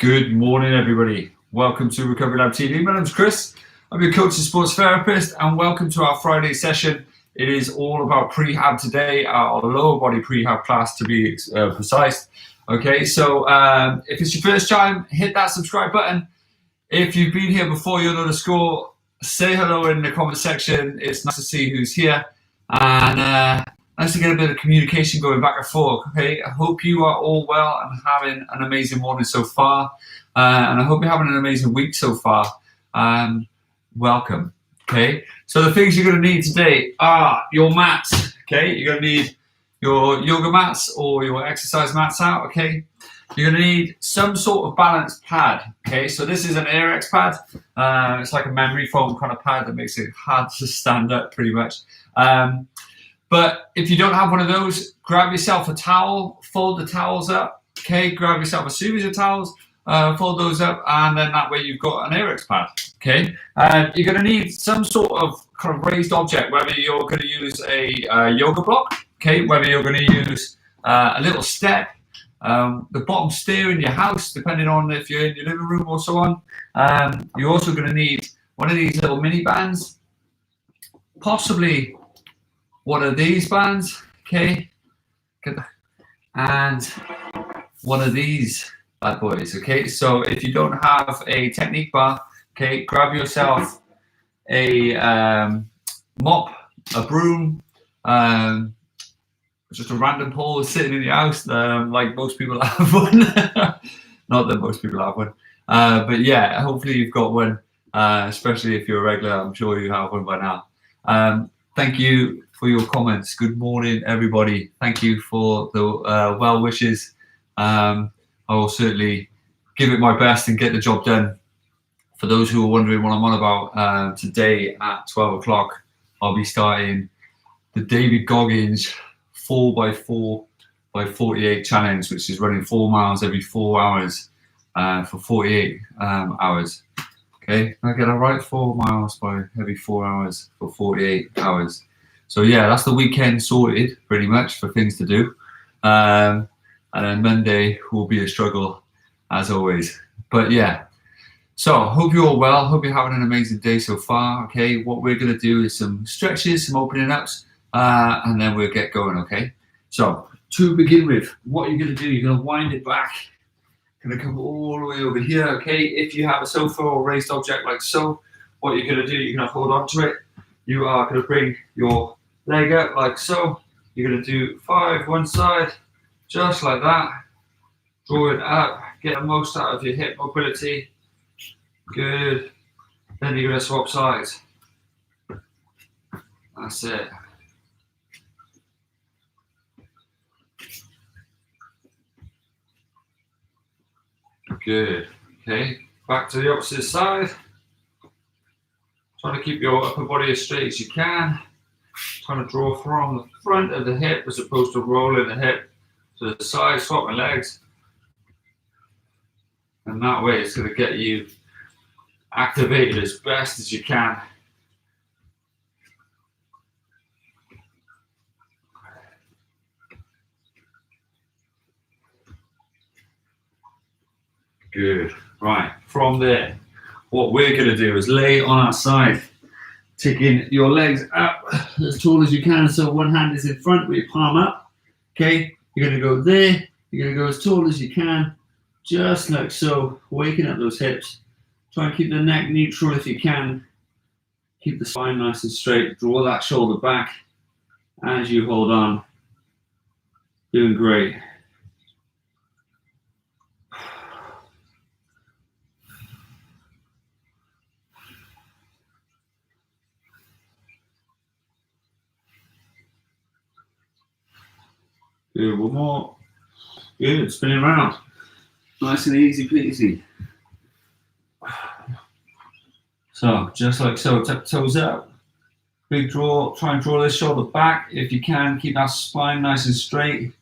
Good morning, everybody. Welcome to Recovery Lab TV. My name's Chris. I'm your coach and sports therapist, and welcome to our Friday session. It is all about prehab today, our lower body prehab class to be precise. Okay, so if it's your first time, hit that subscribe button. If you've been here before, you'll know the score. Say hello in the comment section. It's nice to see who's here, and nice to get a bit of communication going back and forth. Okay, I hope you are all well and having an amazing morning so far, and I hope you're having an amazing week so far. Welcome. Okay, so the things you're going to need today are your mats. Okay, you're going to need your yoga mats or your exercise mats out. Okay, you're going to need some sort of balanced pad. Okay, so this is an AirX pad. It's like a memory foam kind of pad that makes it hard to stand up pretty much. But if you don't have one of those, grab yourself a towel, fold the towels up. Okay, grab yourself a series of towels, fold those up, and then that way you've got an AirX pad. Okay, you're going to need some sort of kind of raised object, whether you're going to use a yoga block, okay, whether you're going to use a little step, the bottom stair in your house, depending on if you're in your living room or so on. You're also going to need one of these little mini bands, possibly one of these bands, okay, and one of these bad boys, okay. So if you don't have a technique bar, okay, grab yourself a mop, a broom, just a random pole sitting in your house, like most people have one. Not that most people have one, but yeah, hopefully you've got one, especially if you're a regular. I'm sure you have one by now. Thank you for your comments. Good morning, everybody. Thank you for the well wishes. I will certainly give it my best and get the job done. For those who are wondering what I'm on about, today at 12 o'clock, I'll be starting the David Goggins 4x4 by 48 challenge, which is running 4 miles every 4 hours for 48 hours. Okay, I get a right 4 miles by every 4 hours for 48 hours. So yeah, that's the weekend sorted pretty much for things to do. And then Monday will be a struggle as always. But yeah, so hope you're all well. Hope you're having an amazing day so far. Okay, what we're going to do is some stretches, some opening ups, and then we'll get going. Okay, so to begin with, what you're going to do, you're going to wind it back. Going to come all the way over here. Okay, if you have a sofa or raised object like so, what you're going to do, you're going to hold on to it. You are going to bring your leg up like so. You're going to do 5 one side, just like that. Draw it up, get the most out of your hip mobility. Good. Then you're going to swap sides. That's it. Good. Okay, back to the opposite side. Trying to keep your upper body as straight as you can. Trying to draw from the front of the hip as opposed to rolling the hip to the side, swapping legs. And that way it's going to get you activated as best as you can. Good. Right, from there, what we're going to do is lay on our side, taking your legs up as tall as you can. So one hand is in front with your palm up. Okay, you're going to go there. You're going to go as tall as you can, just like so, waking up those hips. Try and keep the neck neutral if you can. Keep the spine nice and straight. Draw that shoulder back as you hold on. Doing great. Good, one more. Good, spinning around. Nice and easy peasy. So, just like so, tuck toes up. Big draw, try and draw this shoulder back. If you can, keep that spine nice and straight.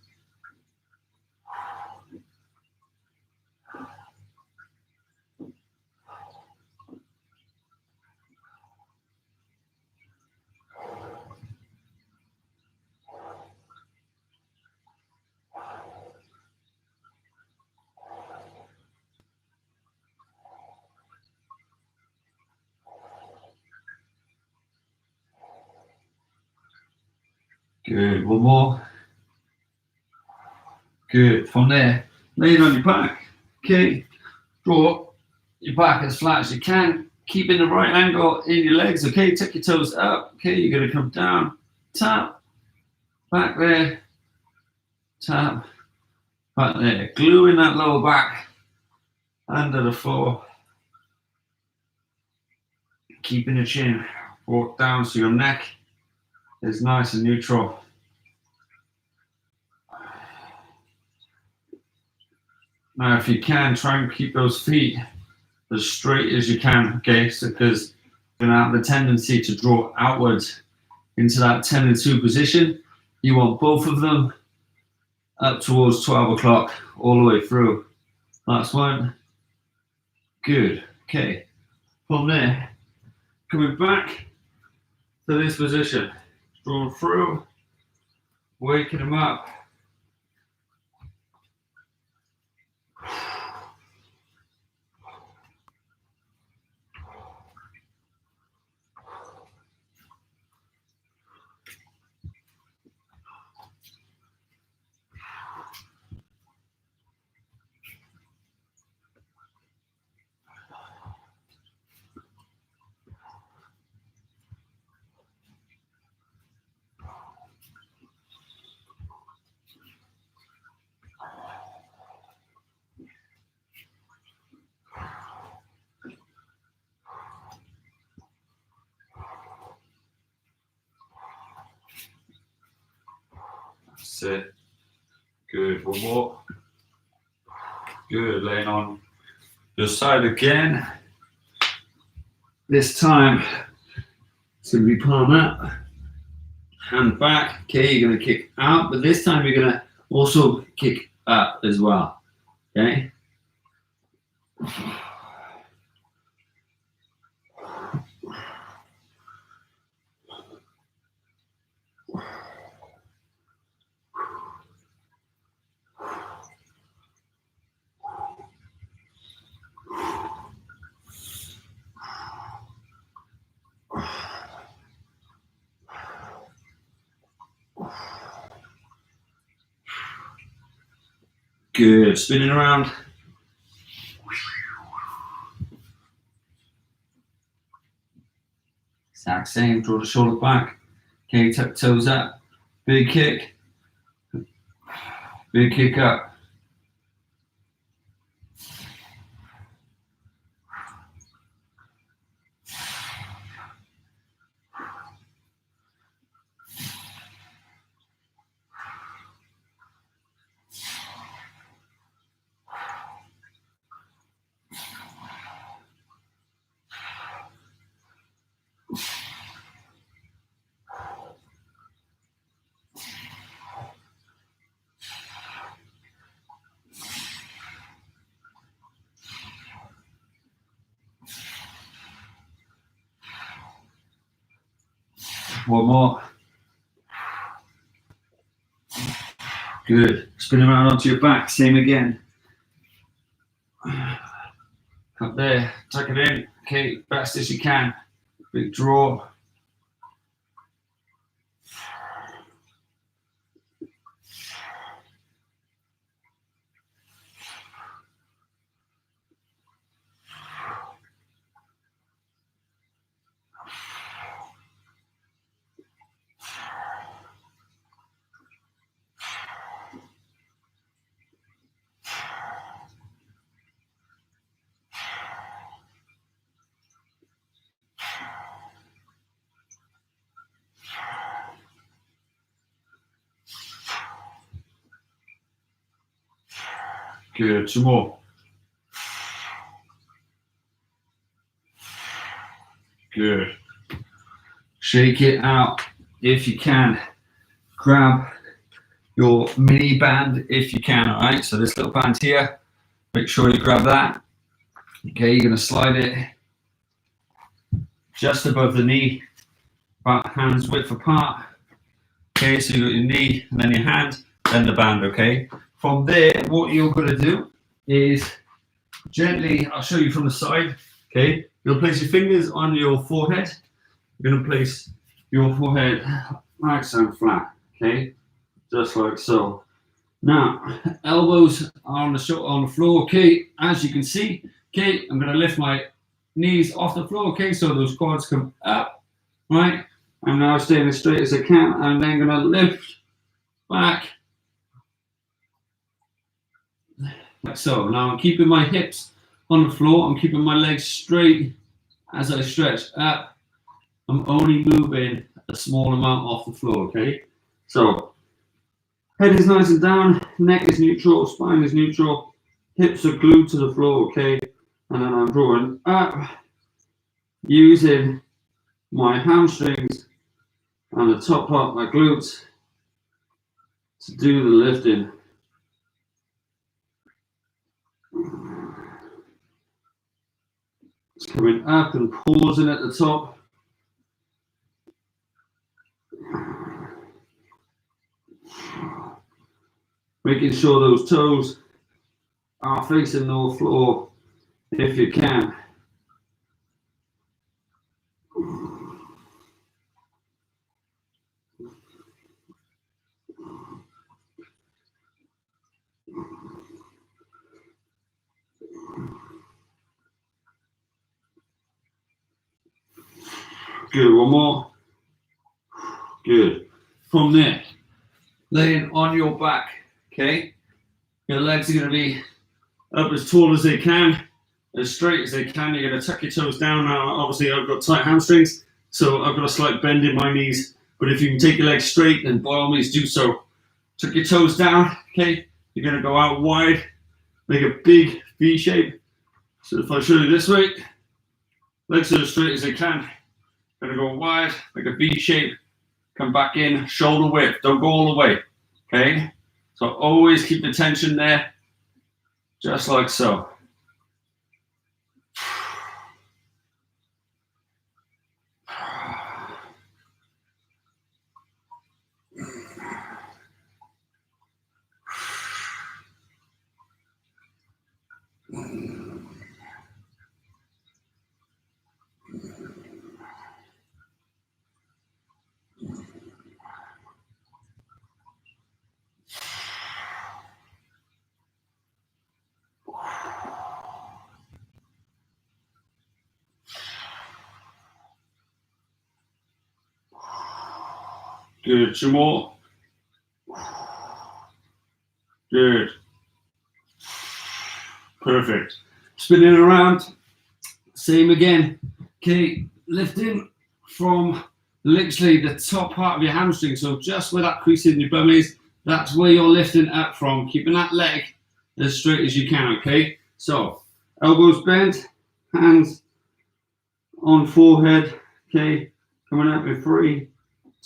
Good. One more. Good. From there, lay it on your back. Okay. Draw your back as flat as you can. Keep in the right angle in your legs. Okay. Take your toes up. Okay. You're going to come down. Tap. Back there. Tap. Back there. Gluing that lower back under the floor. Keeping your chin brought down so your neck is nice and neutral. Now, if you can, try and keep those feet as straight as you can, okay? So, because you're gonna have the tendency to draw outwards into that 10 and 2 position. You want both of them up towards 12 o'clock all the way through. Last one. Good. Okay. From there, coming back to this position, drawing through, waking them up. That's it. Good. One more. Good. Laying on your side again. This time, it's going to be palm up, hand back. Okay, you're going to kick out, but this time you're going to also kick up as well. Okay. Good. Spinning around. Exact same. Draw the shoulder back. Okay, tuck toes up. Big kick. Big kick up. One more. Good. Spin around onto your back. Same again. Up there. Tuck it in. Okay, best as you can. Big draw. Good. Two more. Good. Shake it out if you can. Grab your mini band if you can, all right? So this little band here, make sure you grab that. Okay, you're gonna slide it just above the knee, about hands width apart. Okay, so you got your knee and then your hand, then the band, okay? From there, what you're gonna do is gently, I'll show you from the side, okay? You'll place your fingers on your forehead. You're gonna place your forehead nice and flat, Okay, just like so. Now, elbows are on the floor, okay, as you can see. Okay, I'm going to lift my knees off the floor, okay, so those quads come up, right? I'm now staying as straight as I can. I'm then going to lift back, like so. Now I'm keeping my hips on the floor. I'm keeping my legs straight as I stretch up. I'm only moving a small amount off the floor, okay? So, head is nice and down, neck is neutral, spine is neutral, hips are glued to the floor, okay? And then I'm drawing up, using my hamstrings and the top part of my glutes to do the lifting. It's coming up and pausing at the top. Making sure those toes are facing the floor if you can. Good, one more. Good. From there, laying on your back, okay? Your legs are going to be up as tall as they can, as straight as they can. You're going to tuck your toes down. Now, obviously, I've got tight hamstrings, so I've got a slight bend in my knees. But if you can take your legs straight, then by all means do so. Tuck your toes down, okay? You're going to go out wide, make a big V shape. So if I show you this way, legs are as straight as they can. Going to go wide, make a V shape, come back in, shoulder width. Don't go all the way, okay? So always keep the tension there, just like so. Good, two more. Good. Perfect. Spinning around. Same again. Okay, lifting from literally the top part of your hamstring. So just where that crease in your bum is, that's where you're lifting up from. Keeping that leg as straight as you can, okay? So, elbows bent, hands on forehead, okay? Coming up in 3,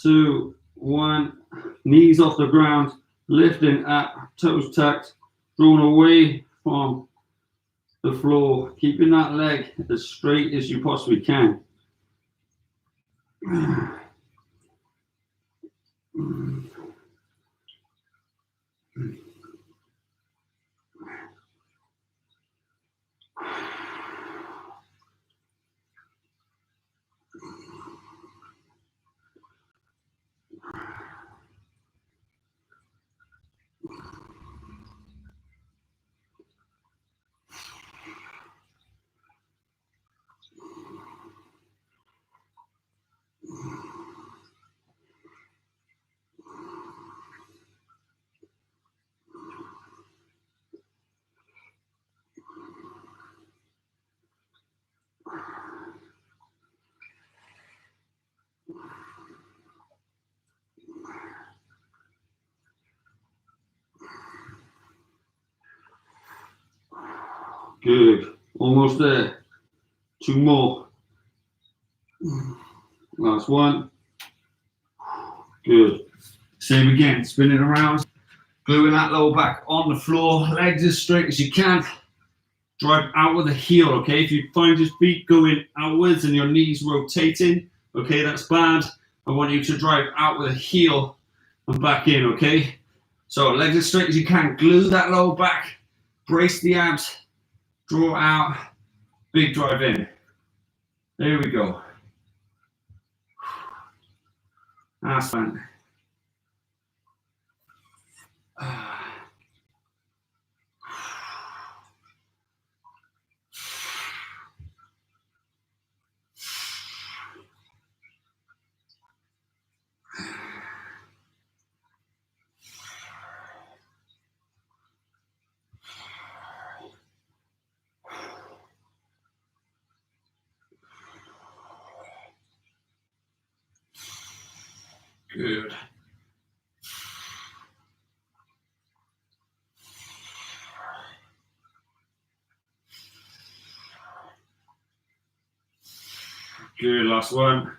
2, 1. Knees off the ground, lifting up, toes tucked, drawn away from the floor, keeping that leg as straight as you possibly can. Good, almost there. 2 more. Last one. Good. Same again, spinning around, gluing that lower back on the floor, legs as straight as you can. Drive out with the heel, okay? If you find your feet going outwards and your knees rotating, okay, that's bad. I want you to drive out with the heel and back in, okay? So legs as straight as you can, glue that lower back, brace the abs, draw out, big drive in. There we go. That's fine. Good. Good, last one.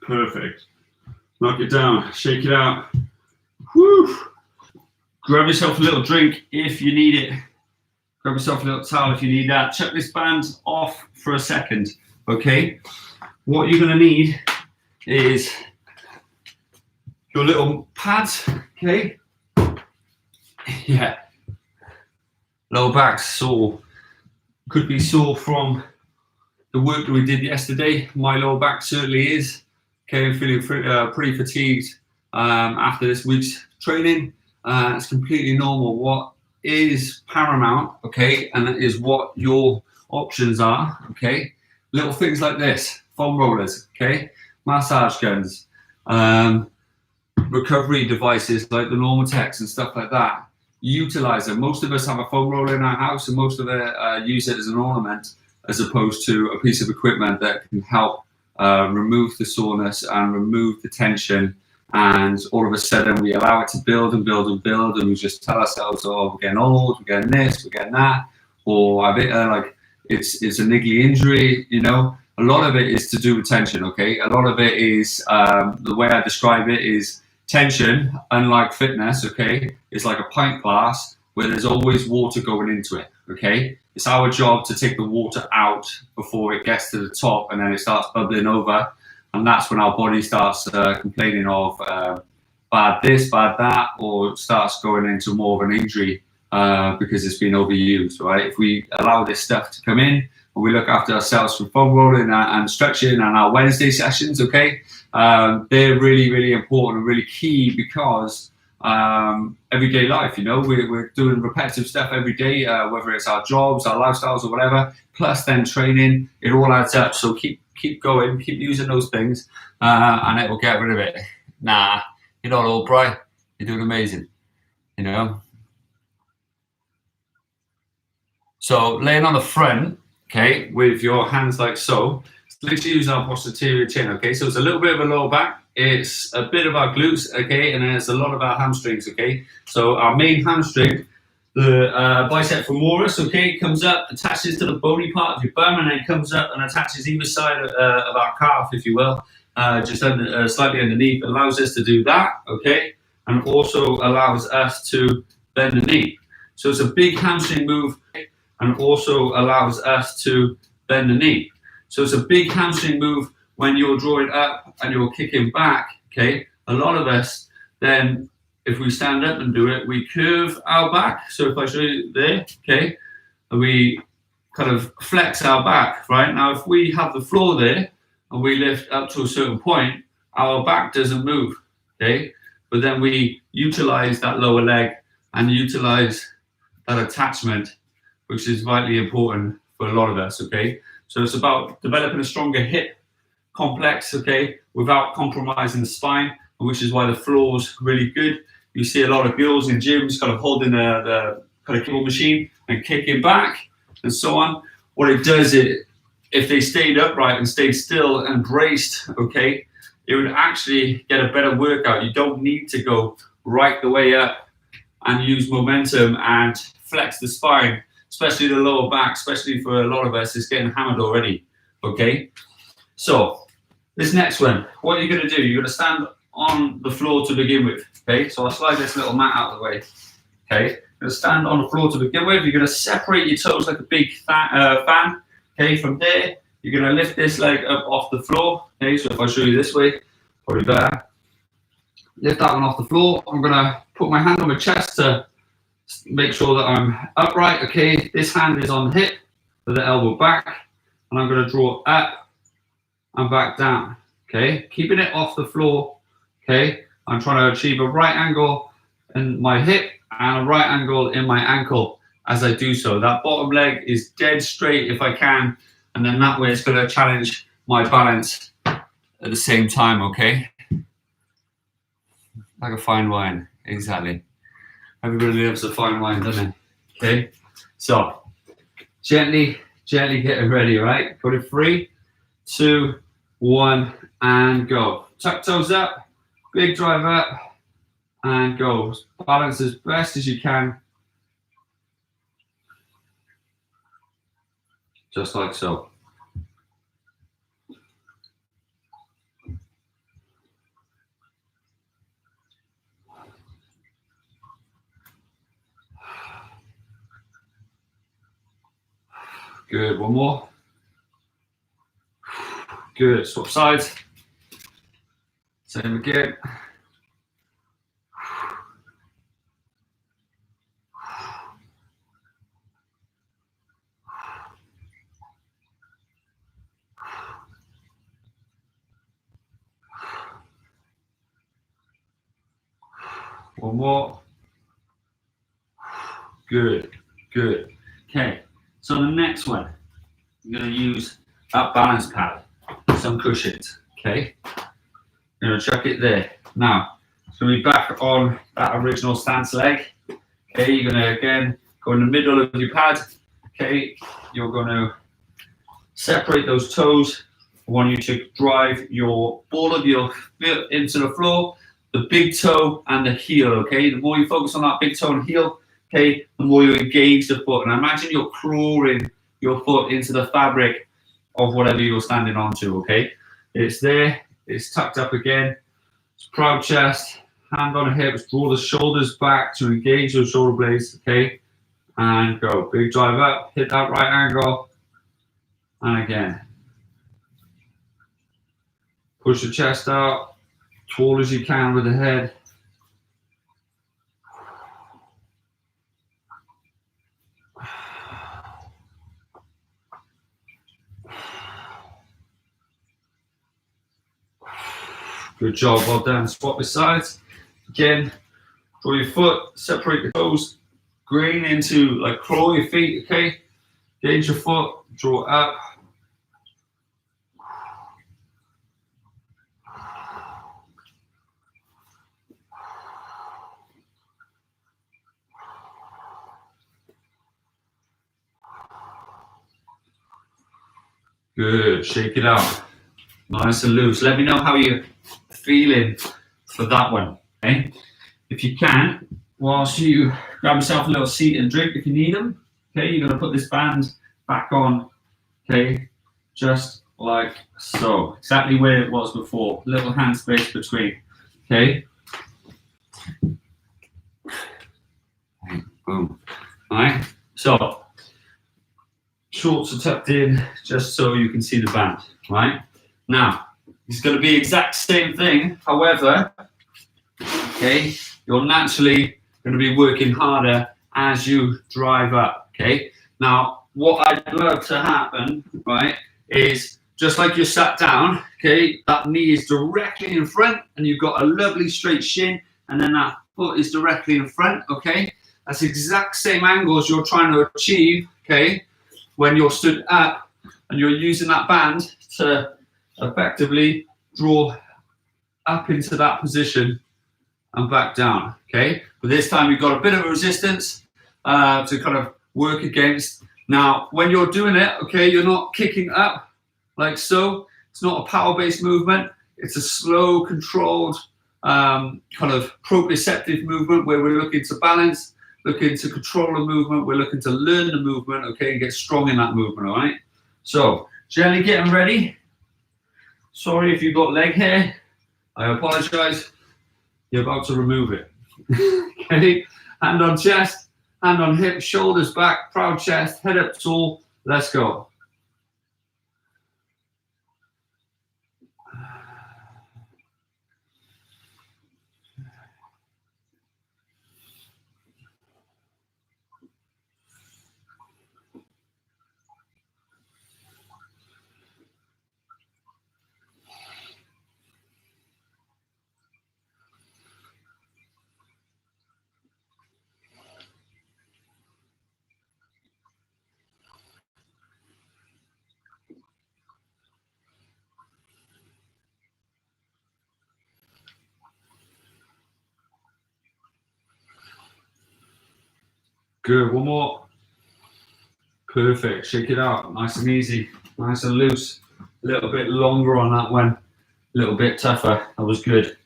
Perfect. Knock it down, shake it out. Woo! Grab yourself a little drink if you need it. Grab yourself a little towel if you need that. Chuck this band off for a second, okay? What you're gonna need is your little pads, okay? Yeah. Lower back sore. Could be sore from the work that we did yesterday. My lower back certainly is. Okay, I'm feeling pretty fatigued after this week's training. It's completely normal. What is paramount, okay, and that is what your options are, okay? Little things like this, foam rollers, okay? Massage guns, recovery devices like the Normatex and stuff like that. Utilize them. Most of us have a foam roller in our house, and most of it use it as an ornament as opposed to a piece of equipment that can help remove the soreness and remove the tension. And all of a sudden we allow it to build and build and build, and we just tell ourselves, oh, we're getting old, we're getting this, we're getting that, or a bit like it's a niggly injury, you know. A lot of it is to do with tension, okay? A lot of it is, the way I describe it is tension, unlike fitness, okay, is like a pint glass where there's always water going into it, okay? It's our job to take the water out before it gets to the top and then it starts bubbling over. And that's when our body starts complaining of bad this, bad that, or starts going into more of an injury because it's been overused, right? If we allow this stuff to come in and we look after ourselves with foam rolling and stretching and our Wednesday sessions, okay, they're really, really important and really key because everyday life, you know, we're doing repetitive stuff every day, whether it's our jobs, our lifestyles or whatever, plus then training, it all adds up. So keep going, keep using those things, and it will get rid of it. Nah, you're not old, Bri. You're doing amazing, you know. So laying on the front, okay, with your hands like so, literally using our posterior chin, okay. So it's a little bit of a lower back, it's a bit of our glutes, okay, and then it's a lot of our hamstrings, okay. So our main hamstring, the bicep femoris, okay, comes up, attaches to the bony part of your bum, and then comes up and attaches either side of our calf, if you will, just under, slightly underneath. Allows us to do that, okay, and also allows us to bend the knee. So it's a big hamstring move, and also allows us to bend the knee. So it's a big hamstring move when you're drawing up and you're kicking back, okay. A lot of us then, if we stand up and do it, we curve our back. So if I show you there, okay, and we kind of flex our back, right? Now, if we have the floor there and we lift up to a certain point, our back doesn't move, okay? But then we utilize that lower leg and utilize that attachment, which is vitally important for a lot of us, okay? So it's about developing a stronger hip complex, okay, without compromising the spine, which is why the floor's really good. You see a lot of girls in gyms kind of holding the kind of cable machine and kicking back and so on. What it does is, if they stayed upright and stayed still and braced, okay, it would actually get a better workout. You don't need to go right the way up and use momentum and flex the spine, especially the lower back, especially for a lot of us, is getting hammered already, okay? So this next one, what are you going to do? You're going to stand on the floor to begin with, okay? So I'll slide this little mat out of the way, okay? You're going to stand on the floor to begin with. You're going to separate your toes like a big fan, okay? From there, you're going to lift this leg up off the floor, okay? So if I show you this way, probably better. Lift that one off the floor. I'm going to put my hand on my chest to make sure that I'm upright, okay? This hand is on the hip with the elbow back, and I'm going to draw up and back down, okay? Keeping it off the floor, okay? I'm trying to achieve a right angle in my hip and a right angle in my ankle as I do so. That bottom leg is dead straight if I can, and then that way it's going to challenge my balance at the same time, okay? Like a fine wine, exactly. Everybody loves a fine wine, doesn't it? Okay, so gently get it ready, right? Put it 3, 2, 1, and go. Tuck toes up, big drive up, and go. Balance as best as you can. Just like so. Good, one more. Good, swap sides. Same again. One more. Good, good. Okay, so the next one, you're going to use that balance pad, some cushions, okay? You're going to chuck it there. Now, it's going to be back on that original stance leg. Okay, you're going to, again, go in the middle of your pad. Okay, you're going to separate those toes. I want you to drive your ball of your foot into the floor, the big toe and the heel, okay? The more you focus on that big toe and heel, okay, the more you engage the foot. And imagine you're crawling your foot into the fabric of whatever you're standing onto, okay? It's there, it's tucked up again. It's proud chest, hand on the hips, draw the shoulders back to engage those shoulder blades, okay? And go. Big drive up, hit that right angle. And again. Push the chest out, tall as you can with the head. Good job, well done. Swap the sides. Again, draw your foot, separate the toes, grain into, like crawl your feet, okay? Engage your foot, draw up. Good, shake it out. Nice and loose. Let me know how you're feeling for that one, okay? If you can, whilst you grab yourself a little seat and drink if you need them, okay? You're gonna put this band back on, okay? Just like so. Exactly where it was before. Little hand space between, okay? Boom. All right, so shorts are tucked in just so you can see the band, right? Now, it's going to be exact same thing. However, okay, you're naturally going to be working harder as you drive up, okay? Now, what I'd love to happen, right, is just like you're sat down, okay, that knee is directly in front and you've got a lovely straight shin and then that foot is directly in front, okay? That's the exact same angles you're trying to achieve, okay, when you're stood up and you're using that band to effectively draw up into that position and back down, okay? But this time you've got a bit of a resistance to kind of work against. Now, when you're doing it, okay, you're not kicking up like so. It's not a power-based movement. It's a slow, controlled, kind of proprioceptive movement where we're looking to balance, looking to control the movement. We're looking to learn the movement, okay, and get strong in that movement, all right? So, gently getting ready. Sorry if you've got leg hair. I apologize. You're about to remove it. Okay, hand on chest, hand on hip, shoulders back, proud chest, head up tall. Let's go. Good, one more. Perfect, shake it out, nice and easy, nice and loose. A little bit longer on that one, a little bit tougher, that was good.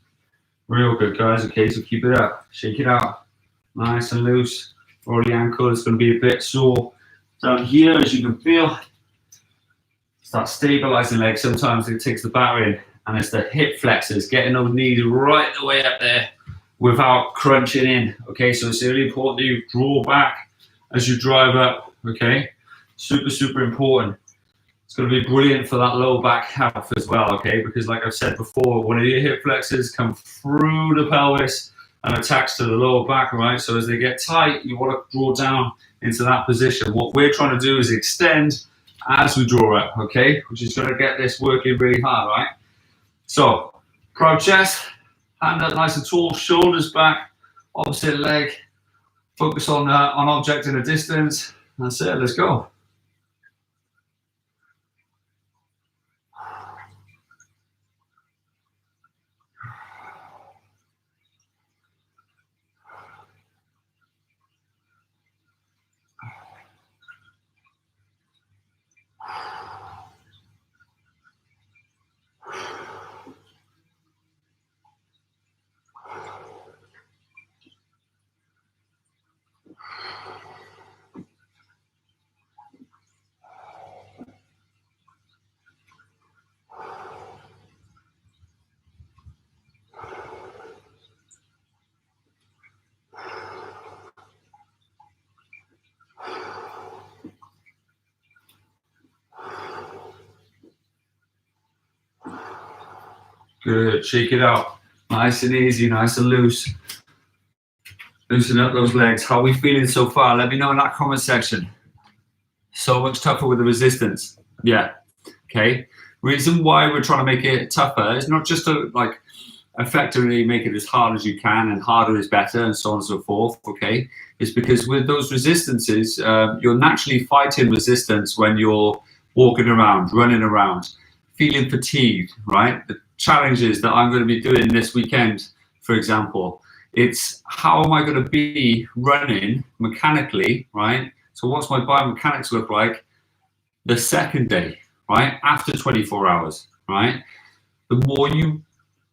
Real good, guys. Okay, so keep it up, shake it out, nice and loose. Roll the ankle, it's going to be a bit sore down here, as you can feel. Start stabilizing legs. Sometimes it takes the batter in, and it's the hip flexors, getting those knees right the way up there without crunching in. Okay, so it's really important that you draw back as you drive up. Okay, super, super important. It's going to be brilliant for that lower back health as well. Okay, because like I've said before, one of your hip flexors come through the pelvis and attach to the lower back, right? So as they get tight, you want to draw down into that position. What we're trying to do is extend as we draw up, okay? Which is going to get this working really hard, right? So, proud chest, hand up nice and tall, shoulders back, opposite leg, focus on object in a distance. That's it, let's go. Good, shake it out. Nice and easy, nice and loose. Loosen up those legs. How are we feeling so far? Let me know in that comment section. So much tougher with the resistance. Yeah, okay. Reason why we're trying to make it tougher is not just to like effectively make it as hard as you can, and harder is better, and so on and so forth, okay? It's because with those resistances, you're naturally fighting resistance when you're walking around, running around, feeling fatigued, right? The challenges that I'm going to be doing this weekend, for example, it's how am I going to be running mechanically, right? So what's my biomechanics look like the second day, right? After 24 hours, right? The more you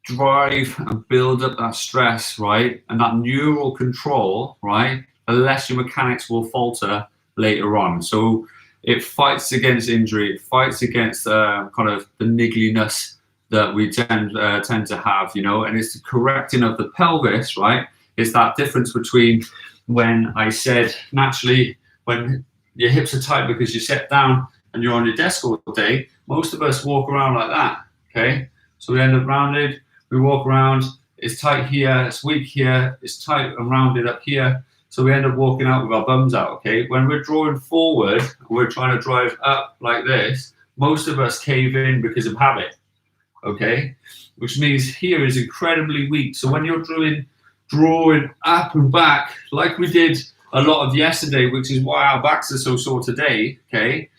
drive and build up that stress, right? And that neural control, right? The less your mechanics will falter later on. So it fights against injury, it fights against kind of the niggliness that we tend to have, you know, and it's the correcting of the pelvis, right? It's that difference between when I said naturally when your hips are tight because you sit down and you're on your desk all day, most of us walk around like that, okay? So we end up rounded, we walk around, it's tight here, it's weak here, it's tight and rounded up here. So we end up walking out with our bums out, okay? When we're drawing forward, we're trying to drive up like this, most of us cave in because of habit, okay? Which means here is incredibly weak. So when you're drawing up and back, like we did a lot of yesterday, which is why our backs are so sore today, okay?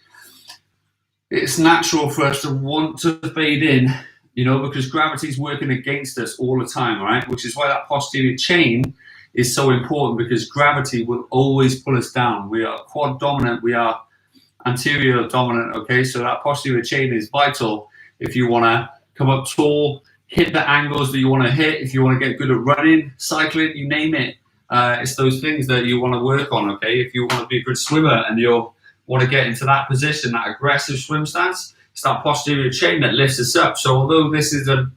It's natural for us to want to fade in, you know, because gravity is working against us all the time, right? Which is why that posterior chain is so important, because gravity will always pull us down. We are quad dominant, we are anterior dominant, okay? So that posterior chain is vital if you want to come up tall, hit the angles that you want to hit, if you want to get good at running, cycling, you name it. It's those things that you want to work on, okay? If you want to be a good swimmer and you want to get into that position, that aggressive swim stance, it's that posterior chain that lifts us up. So although this is a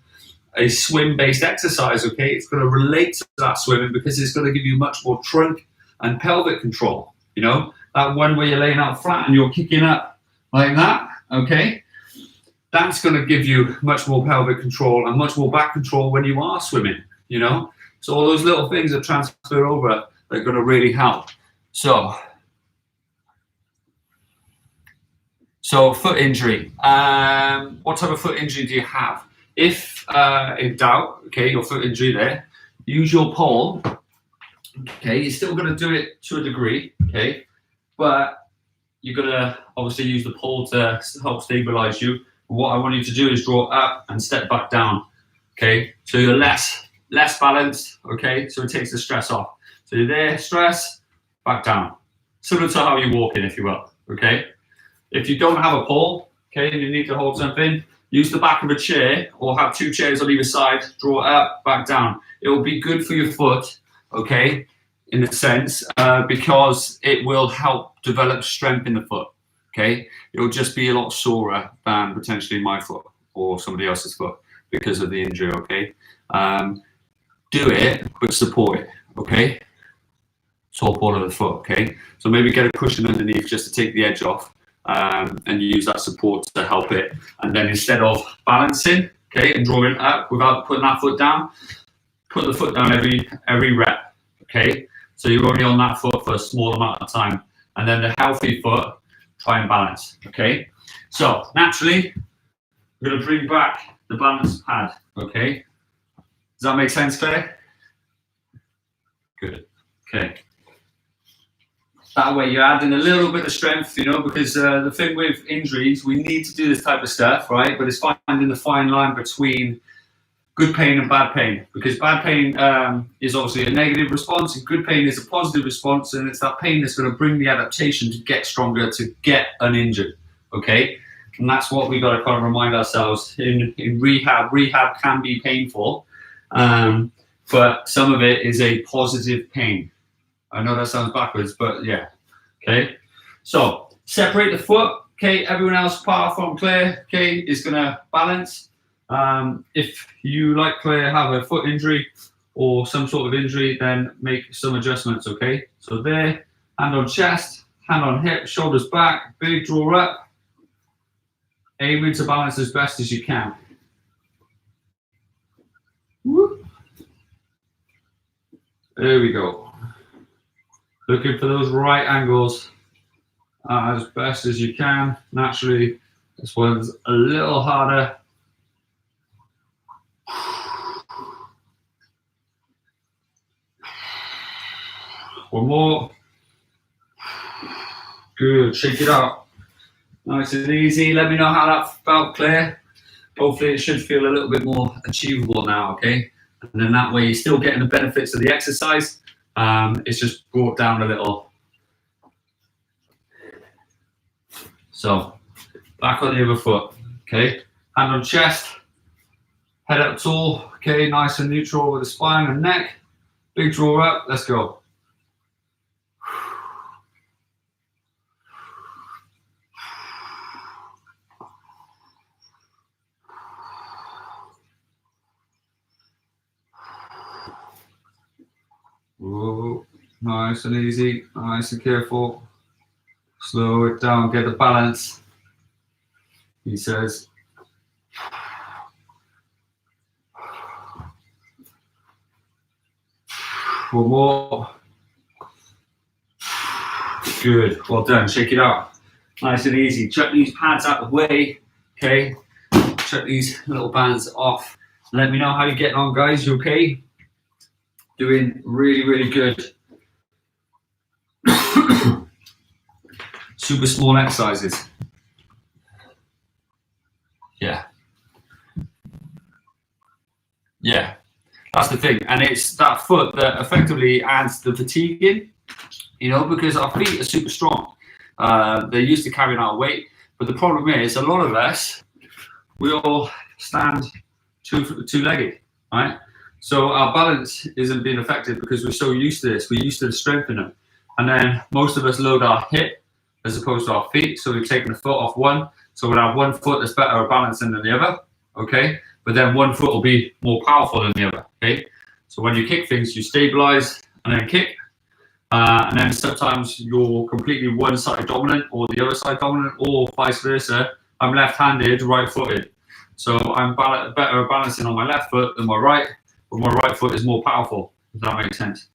swim-based exercise, okay, it's going to relate to that swimming because it's going to give you much more trunk and pelvic control, you know? That one where you're laying out flat and you're kicking up like that, okay? That's going to give you much more pelvic control and much more back control when you are swimming, you know? So all those little things that transfer over, they're going to really help. So foot injury. What type of foot injury do you have? If in doubt, okay, your foot injury there, use your pole. Okay, you're still going to do it to a degree, okay, but you're going to obviously use the pole to help stabilize you. What I want you to do is draw up and step back down, okay? So you're less balanced, okay? So it takes the stress off. So you're there, stress, back down. Similar to how you walk in, if you will, okay? If you don't have a pole, okay, and you need to hold something, use the back of a chair or have 2 chairs on either side, draw it up, back down. It will be good for your foot, okay, in a sense, because it will help develop strength in the foot, okay? It will just be a lot sorer than potentially my foot or somebody else's foot because of the injury, okay? Do it, but support it, okay? Top ball of the foot, okay? So maybe get a cushion underneath just to take the edge off. And use that support to help it. And then instead of balancing, okay, and drawing up without putting that foot down, put the foot down every rep, okay? So you're only on that foot for a small amount of time. And then the healthy foot, try and balance, okay? So naturally, we're gonna bring back the balance pad, okay? Does that make sense, Claire? Good, okay. That way you're adding a little bit of strength, you know, because the thing with injuries, we need to do this type of stuff, right? But it's finding the fine line between good pain and bad pain, because bad pain is obviously a negative response and good pain is a positive response, and it's that pain that's going to bring the adaptation to get stronger, to get uninjured, okay? And that's what we got to kind of remind ourselves in rehab. Rehab can be painful, but some of it is a positive pain. I know that sounds backwards, but yeah, okay. So separate the foot, okay. Everyone else, apart from Claire, okay, is gonna balance. If you, like Claire, have a foot injury or some sort of injury, then make some adjustments, okay. So there, hand on chest, hand on hip, shoulders back, big draw up, aiming to balance as best as you can. Whoop. There we go. Looking for those right angles as best as you can. Naturally, this one's a little harder. One more. Good, shake it out. Nice and easy. Let me know how that felt, Claire. Hopefully it should feel a little bit more achievable now, okay? And then that way you're still getting the benefits of the exercise. It's just brought down a little. So, back on the other foot, okay? Hand on chest, head up tall, okay? Nice and neutral with the spine and neck. Big draw up, let's go. Whoa, nice and easy, nice and careful. Slow it down, get the balance. He says. One more. Good, well done, shake it out. Nice and easy. Chuck these pads out of the way, okay? Chuck these little bands off. Let me know how you're getting on, guys, you okay? Doing really, really good. Super small exercises. Yeah. Yeah, that's the thing. And it's that foot that effectively adds the fatigue in, you know, because our feet are super strong. They're used to carrying our weight. But the problem is, a lot of us, we all stand two-legged, right? So our balance isn't being affected because we're so used to this. We're used to the strength in them. And then most of us load our hip as opposed to our feet. So we've taken the foot off one. So we'll have one foot that's better balancing than the other, okay? But then one foot will be more powerful than the other, okay? So when you kick things, you stabilize and then kick. And then sometimes you're completely one side dominant or the other side dominant or vice versa. I'm left-handed, right-footed. So I'm better balancing on my left foot than my right. But my right foot is more powerful, if that makes sense,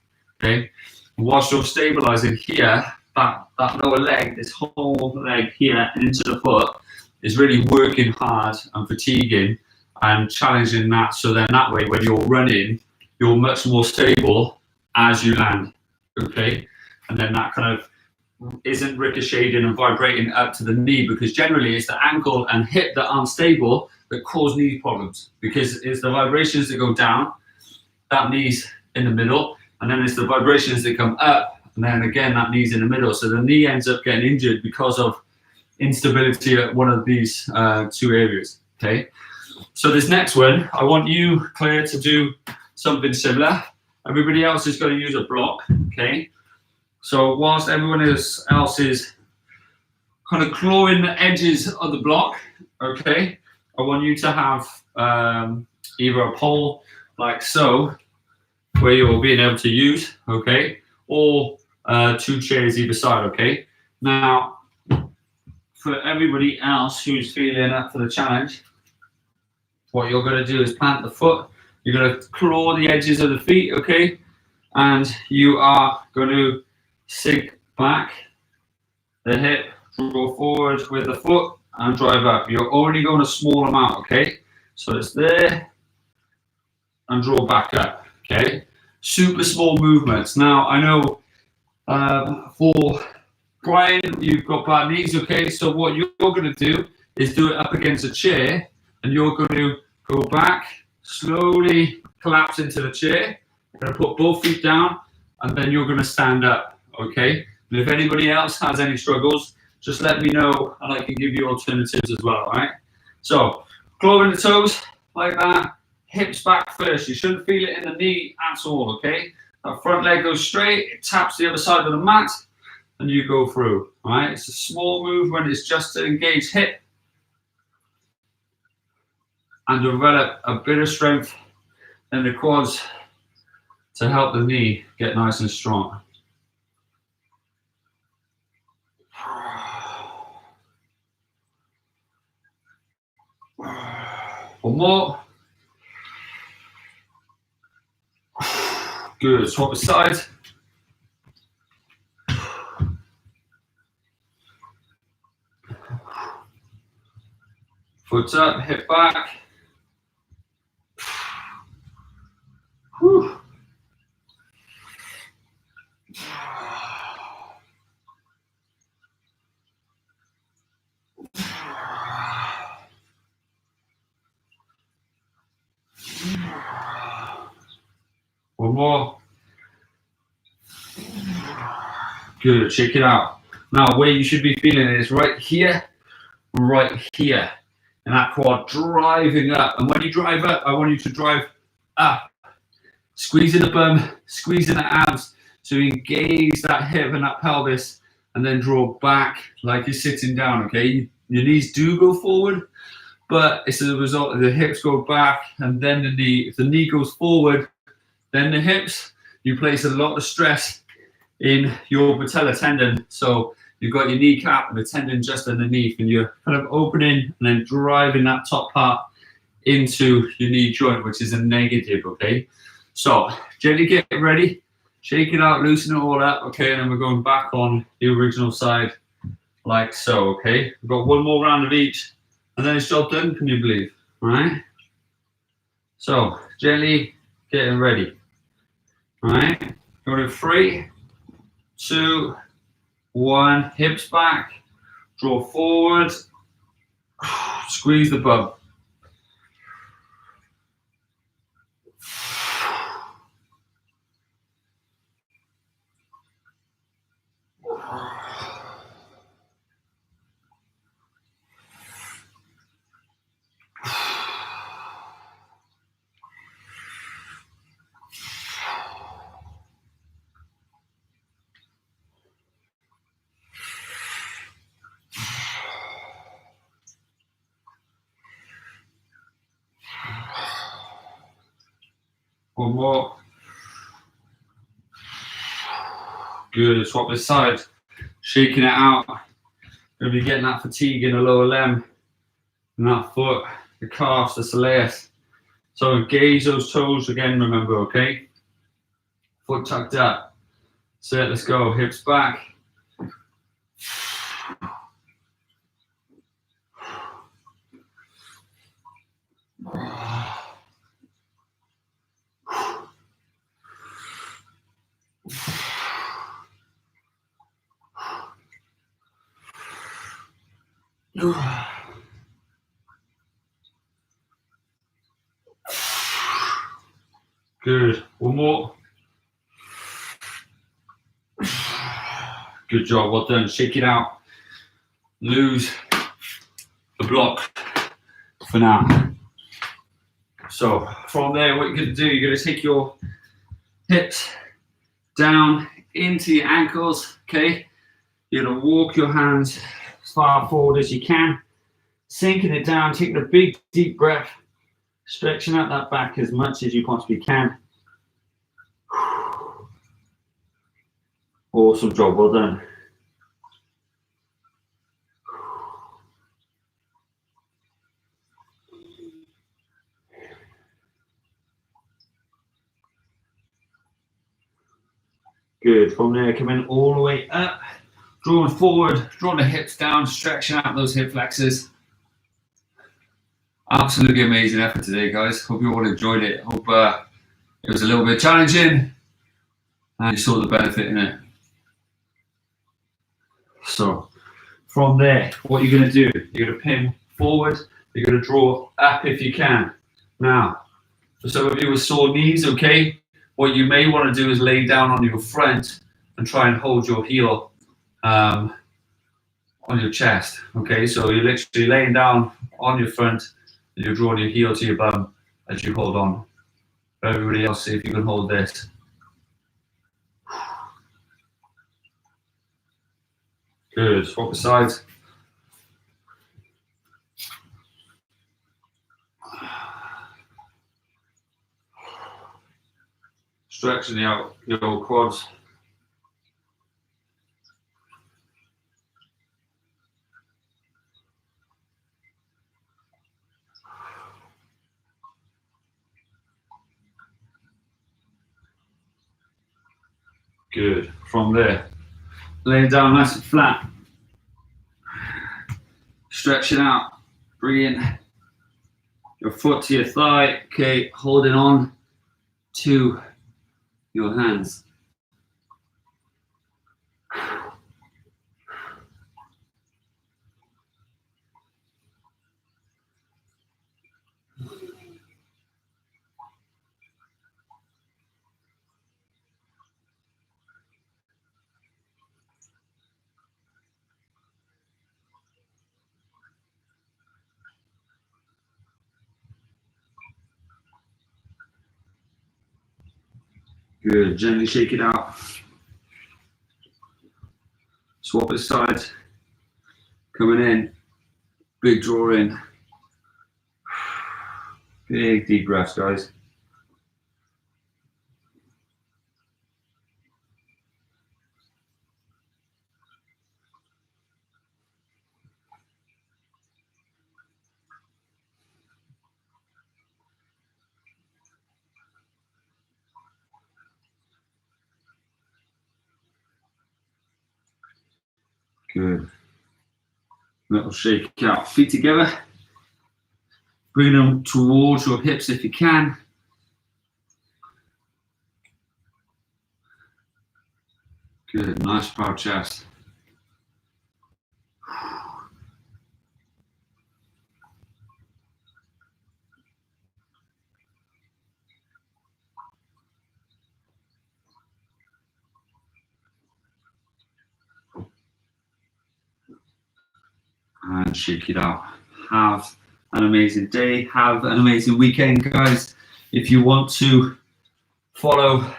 okay? And whilst you're stabilizing here, that lower leg, this whole leg here and into the foot is really working hard and fatiguing and challenging that. So then that way, when you're running, you're much more stable as you land, okay? And then that kind of isn't ricocheting and vibrating up to the knee, because generally it's the ankle and hip that aren't stable that cause knee problems, because it's the vibrations that go down, that knee's in the middle, and then it's the vibrations that come up and then again that knee's in the middle. So the knee ends up getting injured because of instability at one of these two areas. Okay. So this next one, I want you, Claire, to do something similar. Everybody else is going to use a block. Okay. So whilst everyone else is kind of clawing the edges of the block, okay, I want you to have either a pole like so, where you're being able to use, okay, or two chairs either side, okay. Now, for everybody else who's feeling up for the challenge, what you're going to do is plant the foot. You're going to claw the edges of the feet, okay, and you are going to sink back the hip, draw forward with the foot, and drive up. You're only going a small amount, okay? So it's there, and draw back up, okay? Super small movements. Now, I know for Brian, you've got bad knees, okay? So what you're going to do is do it up against a chair, and you're going to go back, slowly collapse into the chair. You're going to put both feet down, and then you're going to stand up, okay? And if anybody else has any struggles, just let me know, and I can give you alternatives as well, all right? So, clawing the toes like that, hips back first. You shouldn't feel it in the knee at all, okay? That front leg goes straight, it taps the other side of the mat, and you go through, all right? It's a small movement, it's just to engage hip and develop a bit of strength in the quads to help the knee get nice and strong. One more. Good, swap the sides. Foot up, hip back. Whew. One more. Good, shake it out. Now, where you should be feeling it is right here, and that quad driving up. And when you drive up, I want you to drive up, squeezing the bum, squeezing the abs, so engage that hip and that pelvis, and then draw back like you're sitting down, okay? Your knees do go forward, but it's as a result of the hips go back and then the knee. If the knee goes forward, then the hips, you place a lot of stress in your patella tendon. So you've got your kneecap and the tendon just underneath, and you're kind of opening and then driving that top part into your knee joint, which is a negative, okay? So gently get ready, shake it out, loosen it all up, okay? And then we're going back on the original side like so, okay? We've got one more round of each, and then it's job done, can you believe? All right? So gently getting ready. All right? Go to 3, 2, 1, hips back, draw forward, squeeze the bum. One more. Good, swap this side, shaking it out. Gonna be getting that fatigue in the lower limb, and that foot, the calves, the soleus. So engage those toes again, remember, okay? Foot tucked up. So let's go, hips back. Good, one more. Good job, well done. Shake it out. Lose the block for now. So from there, what you're going to do, you're going to take your hips down into your ankles, okay? You're going to walk your hands as far forward as you can, sinking it down, taking a big deep breath, stretching out that back as much as you possibly can. Awesome job, well done. Good, from there, coming all the way up, drawing forward, drawing the hips down, stretching out those hip flexors. Absolutely amazing effort today, guys. Hope you all enjoyed it. Hope it was a little bit challenging and you saw the benefit in it. So from there, what you're going to do, you're going to pin forward, you're going to draw up if you can. Now, for some of you with sore knees, okay, what you may want to do is lay down on your front and try and hold your heel on your chest, okay? So you're literally laying down on your front and you're drawing your heel to your bum as you hold on. For everybody else, see if you can hold this. Good, swap the sides. Stretching out your old quads. Good, from there, laying down nice and flat. Stretching out, bringing your foot to your thigh, okay, holding on to your hands. Good, gently shake it out. Swap it sides. Coming in, big draw in. Big deep breaths, guys. Good. Little shake out, feet together. Bring them towards your hips if you can. Good, nice proud chest. And shake it out. Have an amazing day. Have an amazing weekend, guys. If you want to follow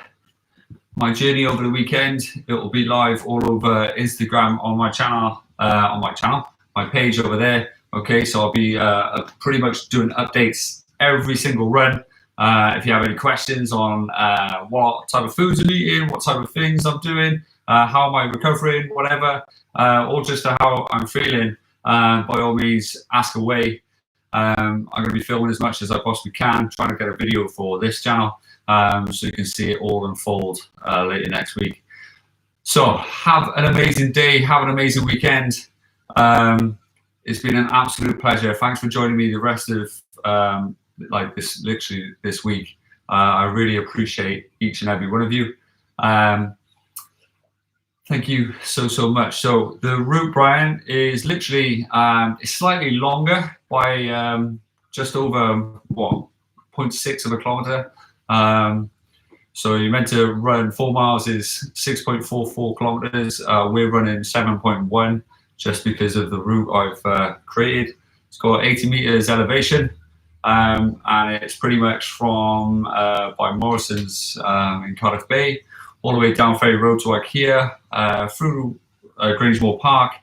my journey over the weekend, it will be live all over Instagram on my channel, my page over there. Okay, so I'll be pretty much doing updates every single run. If you have any questions on what type of foods I'm eating, what type of things I'm doing, how am I recovering, whatever, or just how I'm feeling, by all means, ask away. I'm going to be filming as much as I possibly can, trying to get a video for this channel, so you can see it all unfold later next week. So have an amazing day, have an amazing weekend. It's been an absolute pleasure. Thanks for joining me the rest of literally this week. I really appreciate each and every one of you. Thank you so much. So the route, Brian, is literally it's slightly longer by just over 0.6 of a kilometer. So you're meant to run 4 miles is 6.44 kilometers. We're running 7.1 just because of the route I've created. It's got 80 meters elevation, and it's pretty much from by Morrison's in Cardiff Bay, all the way down Ferry Road to IKEA, through Grangemore Park,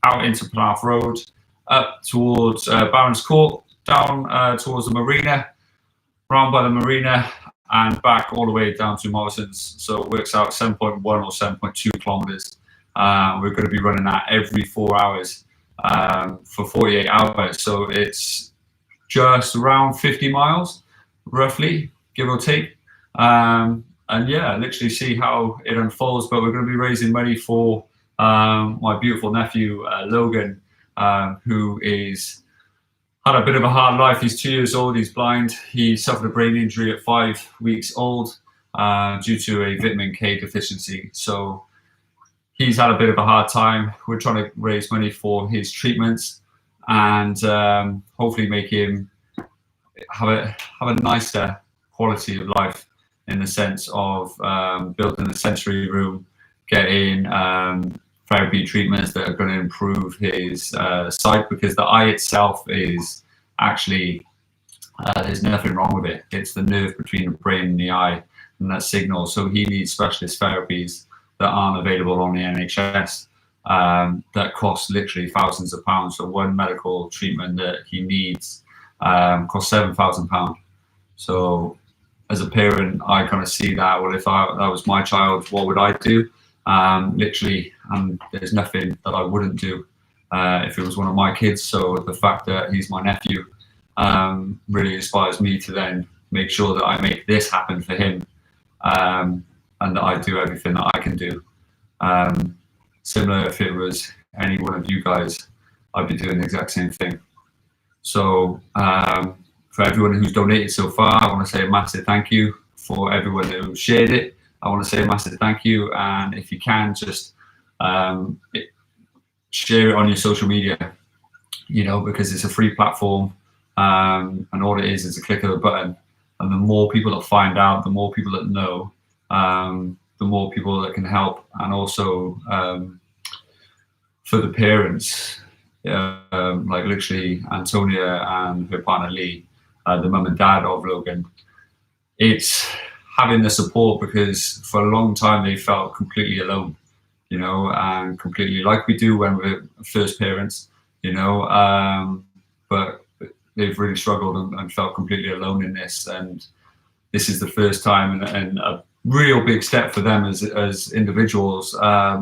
out into Prehab Road, up towards Barons Court, down towards the marina, round by the marina, and back all the way down to Morrison's. So it works out 7.1 or 7.2 kilometers. We're going to be running that every 4 hours for 48 hours. So it's just around 50 miles, roughly, give or take. And yeah, literally see how it unfolds. But we're going to be raising money for my beautiful nephew, Logan, who is had a bit of a hard life. He's 2 years old, he's blind. He suffered a brain injury at 5 weeks old due to a vitamin K deficiency. So he's had a bit of a hard time. We're trying to raise money for his treatments and hopefully make him have a nicer quality of life, in the sense of building a sensory room, getting therapy treatments that are going to improve his sight, because the eye itself is actually, there's nothing wrong with it. It's the nerve between the brain and the eye, and that signal. So he needs specialist therapies that aren't available on the NHS, that cost literally thousands of pounds. So one medical treatment that he needs costs £7,000. So as a parent, I kind of see that, well, if that was my child, what would I do? Literally, there's nothing that I wouldn't do if it was one of my kids. So the fact that he's my nephew really inspires me to then make sure that I make this happen for him, and that I do everything that I can do. Similar, if it was any one of you guys, I'd be doing the exact same thing. So for everyone who's donated so far, I want to say a massive thank you. For everyone who shared it, I want to say a massive thank you. And if you can, just share it on your social media, because it's a free platform, and all it is a click of a button. And the more people that find out, the more people that know, the more people that can help. And also for the parents, like literally Antonia and her partner Lee, the mum and dad of Logan, it's having the support, because for a long time they felt completely alone, and completely like we do when we're first parents, but they've really struggled and felt completely alone in this. And this is the first time and a real big step for them as individuals,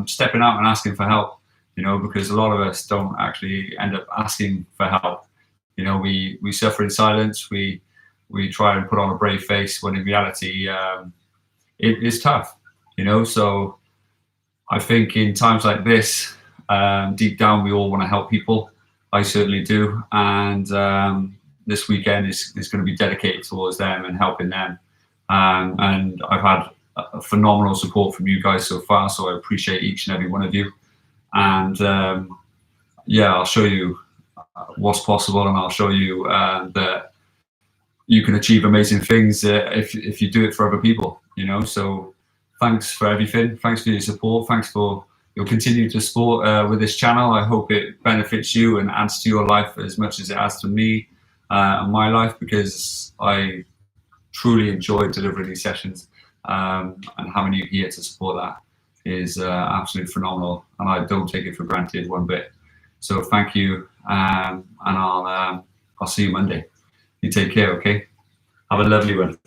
stepping out and asking for help, because a lot of us don't actually end up asking for help. We suffer in silence. We try and put on a brave face, when in reality, it is tough, So I think in times like this, deep down, we all want to help people. I certainly do. And this weekend is going to be dedicated towards them and helping them. And I've had a phenomenal support from you guys so far, so I appreciate each and every one of you. And yeah, I'll show you what's possible, and I'll show you that you can achieve amazing things if you do it for other people, So thanks for everything. Thanks for your support. Thanks for your continued support with this channel. I hope it benefits you and adds to your life as much as it adds to me and my life, because I truly enjoy delivering these sessions, and having you here to support that is absolutely phenomenal, and I don't take it for granted one bit. So thank you, and I'll see you Monday. You take care, okay? Have a lovely one.